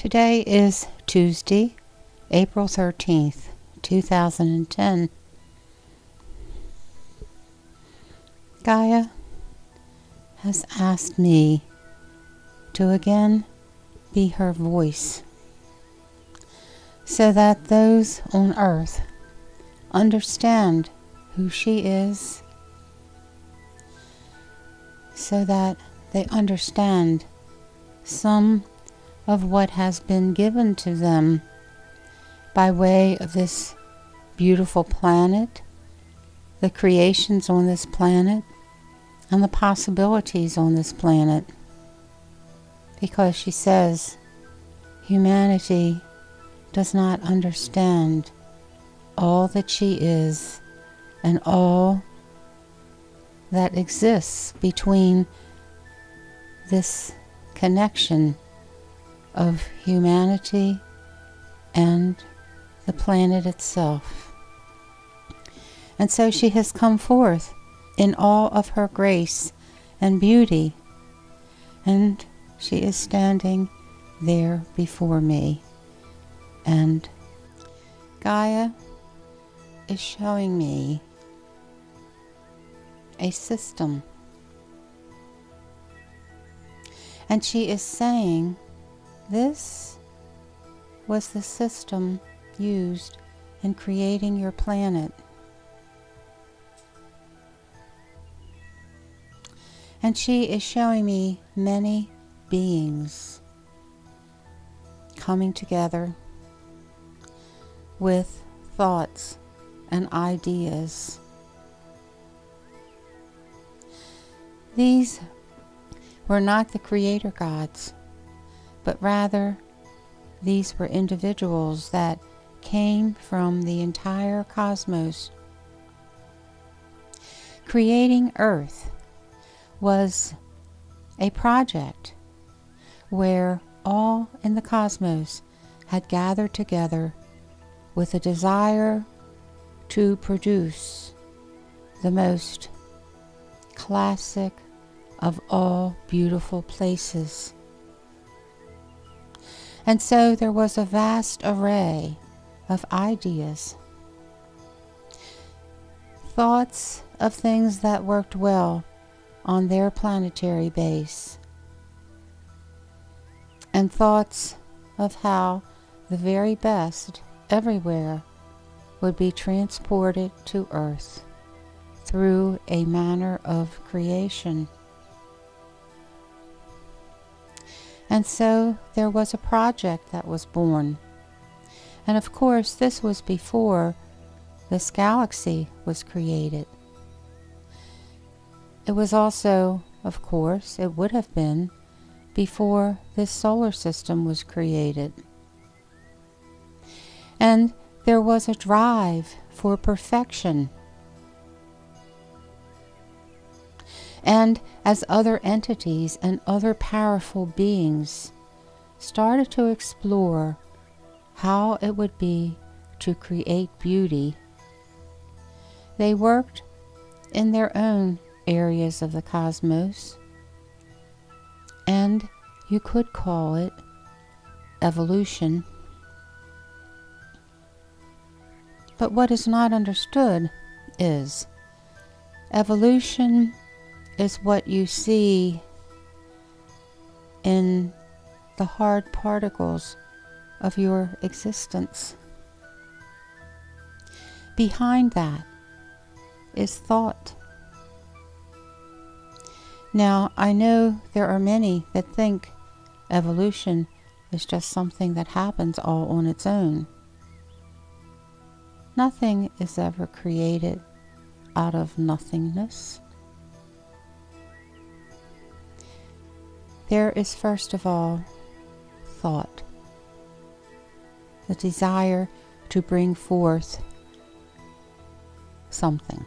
Today is Tuesday, April 13th, 2010. Gaia has asked me to again be her voice so that those on earth understand who she is, so that they understand some of what has been given to them by way of this beautiful planet, the creations on this planet, and the possibilities on this planet. Because she says humanity does not understand all that she is and all that exists between this connection of humanity and the planet itself. And so she has come forth in all of her grace and beauty, and she is standing there before me. And Gaia is showing me a system. And she is saying, this was the system used in creating your planet. And she is showing me many beings coming together with thoughts and ideas. These were not the creator gods, but rather these were individuals that came from the entire cosmos. Creating Earth was a project where all in the cosmos had gathered together with a desire to produce the most classic of all beautiful places. And so there was a vast array of ideas, thoughts of things that worked well on their planetary base, and thoughts of how the very best everywhere would be transported to Earth through a manner of creation. And so there was a project that was born. And of course, this was before this galaxy was created. It was also, of course, it would have been before this solar system was created. And there was a drive for perfection. And as other entities and other powerful beings started to explore how it would be to create beauty, they worked in their own areas of the cosmos, and you could call it evolution. But what is not understood is evolution is what you see in the hard particles of your existence. Behind that is thought. Now, I know there are many that think evolution is just something that happens all on its own. Nothing is ever created out of nothingness. There is first of all thought, the desire to bring forth something.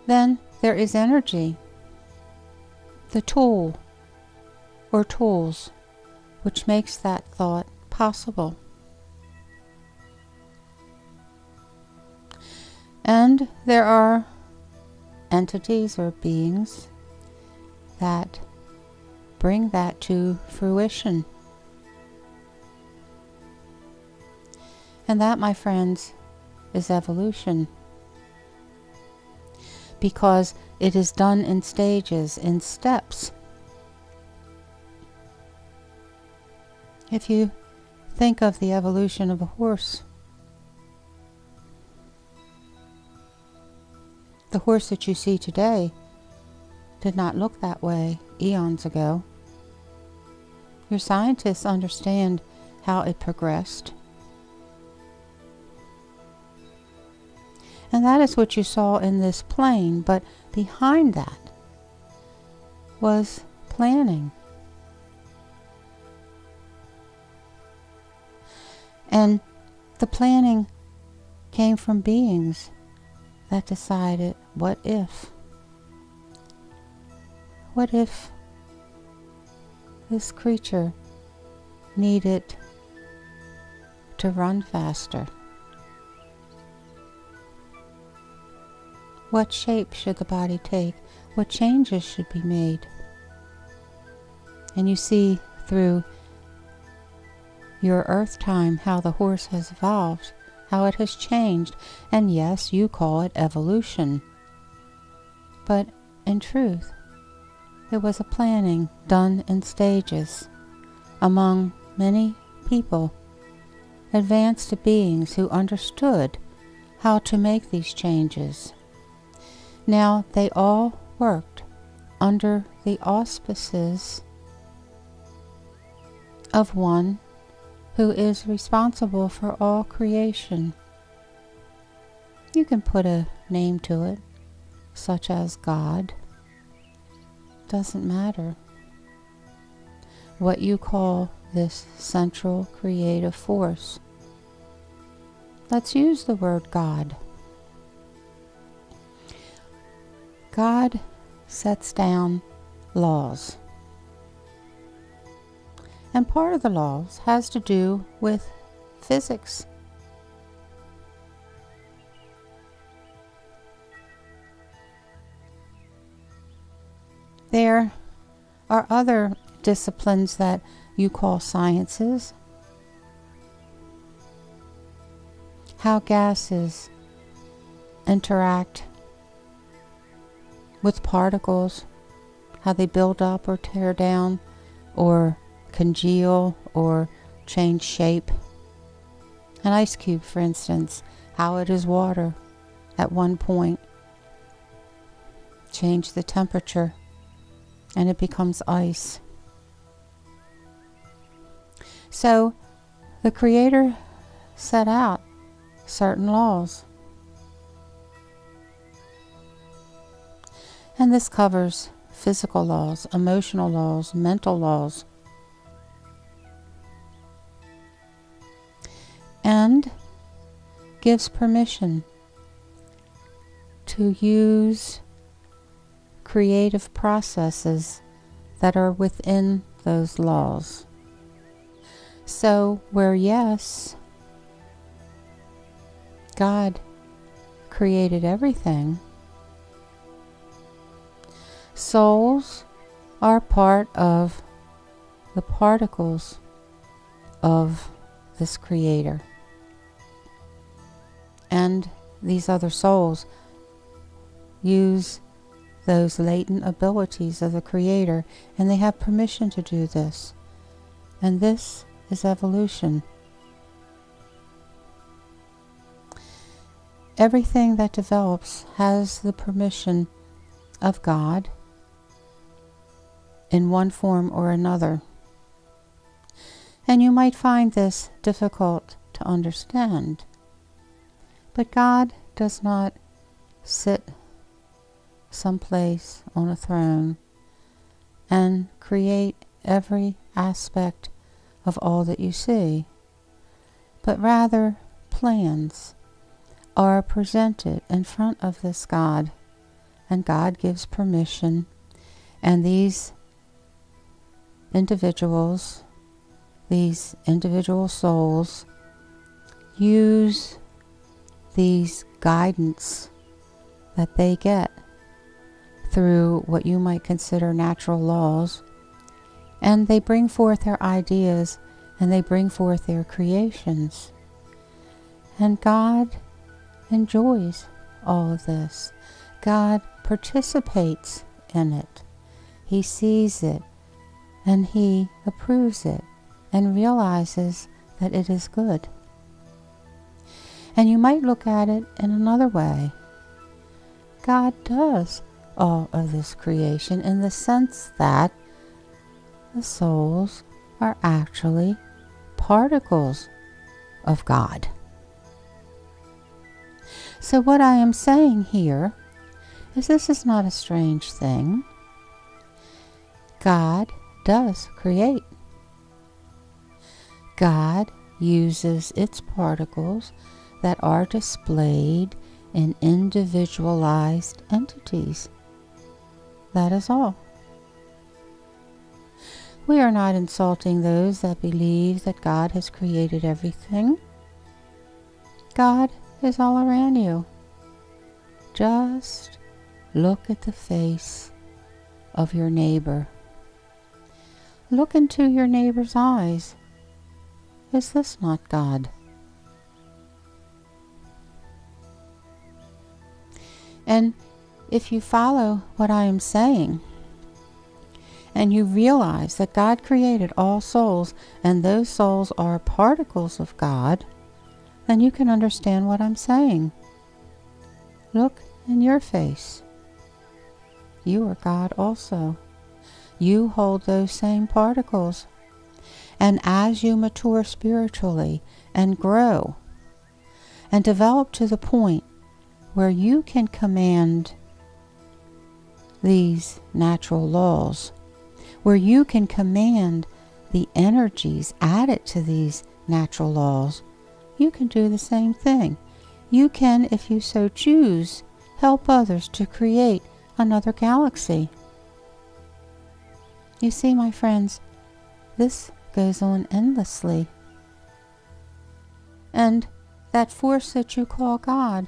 Then there is energy, the tool or tools which makes that thought possible. And there are entities or beings that bring that to fruition. And that, my friends, is evolution. Because it is done in stages, in steps. If you think of the evolution of a horse, the horse that you see today did not look that way eons ago. Your scientists understand how it progressed. And that is what you saw in this plane, but behind that was planning. And the planning came from beings that decided, what if? What if this creature needed to run faster? What shape should the body take? What changes should be made? And you see through your earth time how the horse has evolved, how it has changed. And yes, you call it evolution. But in truth, it was a planning done in stages among many people, advanced beings who understood how to make these changes. Now, they all worked under the auspices of one who is responsible for all creation. You can put a name to it, such as God. Doesn't matter. What you call this central creative force. Let's use the word God. God sets down laws. And part of the laws has to do with physics. There are other disciplines that you call sciences. How gases interact with particles, how they build up or tear down or congeal or change shape. An ice cube, for instance, how it is water at one point, change the temperature, and it becomes ice. So the Creator set out certain laws. And this covers physical laws, emotional laws, mental laws. And gives permission to use creative processes that are within those laws. So, where yes, God created everything, souls are part of the particles of this Creator. And these other souls use those latent abilities of the Creator, and they have permission to do this. And this is evolution. Everything that develops has the permission of God in one form or another. And you might find this difficult to understand. But God does not sit someplace on a throne and create every aspect of all that you see, but rather plans are presented in front of this God, and God gives permission, and these individual souls use these guidance that they get through what you might consider natural laws And they bring forth their ideas, and they bring forth their creations. And God enjoys all of this. God participates in it. He sees it, and He approves it, and realizes that it is good. And you might look at it in another way. God does all of this creation in the sense that the souls are actually particles of God. So what I am saying here is this is not a strange thing. God does create. God uses its particles that are displayed in individualized entities. That is all. We are not insulting those that believe that God has created everything. God is all around you. Just look at the face of your neighbor. Look into your neighbor's eyes. Is this not God? And if you follow what I am saying, and you realize that God created all souls, and those souls are particles of God, then you can understand what I'm saying. Look in your face. You are God also. You hold those same particles. And as you mature spiritually and grow and develop to the point where you can command these natural laws, where you can command the energies added to these natural laws, you can do the same thing. You can, if you so choose, help others to create another galaxy. You see, my friends, this goes on endlessly. And that force that you call God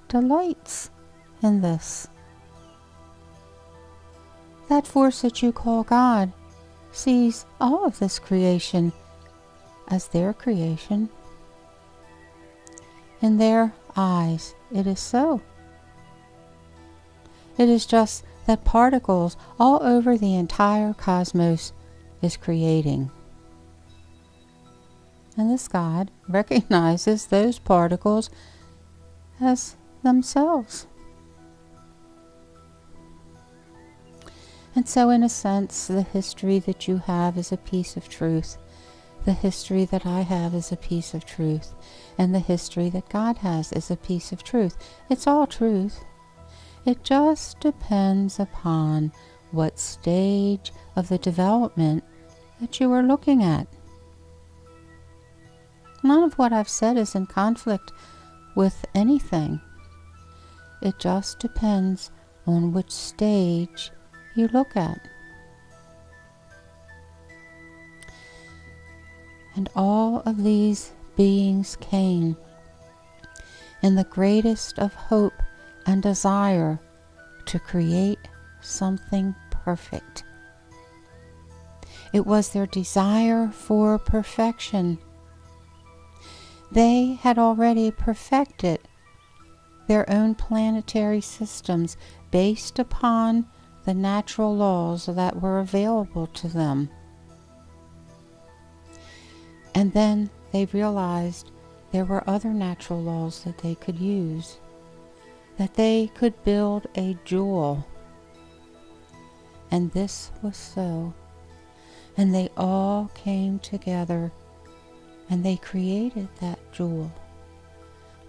delights in this. That force that you call God sees all of this creation as their creation. In their eyes, it is so. It is just that particles all over the entire cosmos is creating. And this God recognizes those particles as themselves. And so in a sense, the history that you have is a piece of truth. The history that I have is a piece of truth. And the history that God has is a piece of truth. It's all truth. It just depends upon what stage of the development that you are looking at. None of what I've said is in conflict with anything. It just depends on which stage you look at. And all of these beings came in the greatest of hope and desire to create something perfect. It was their desire for perfection. They had already perfected their own planetary systems based upon the natural laws that were available to them. And then they realized there were other natural laws that they could use, that they could build a jewel. And this was so. And they all came together and they created that jewel,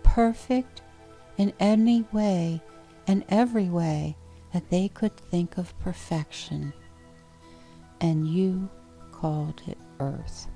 perfect in any way and every way that they could think of perfection. And you called it Earth.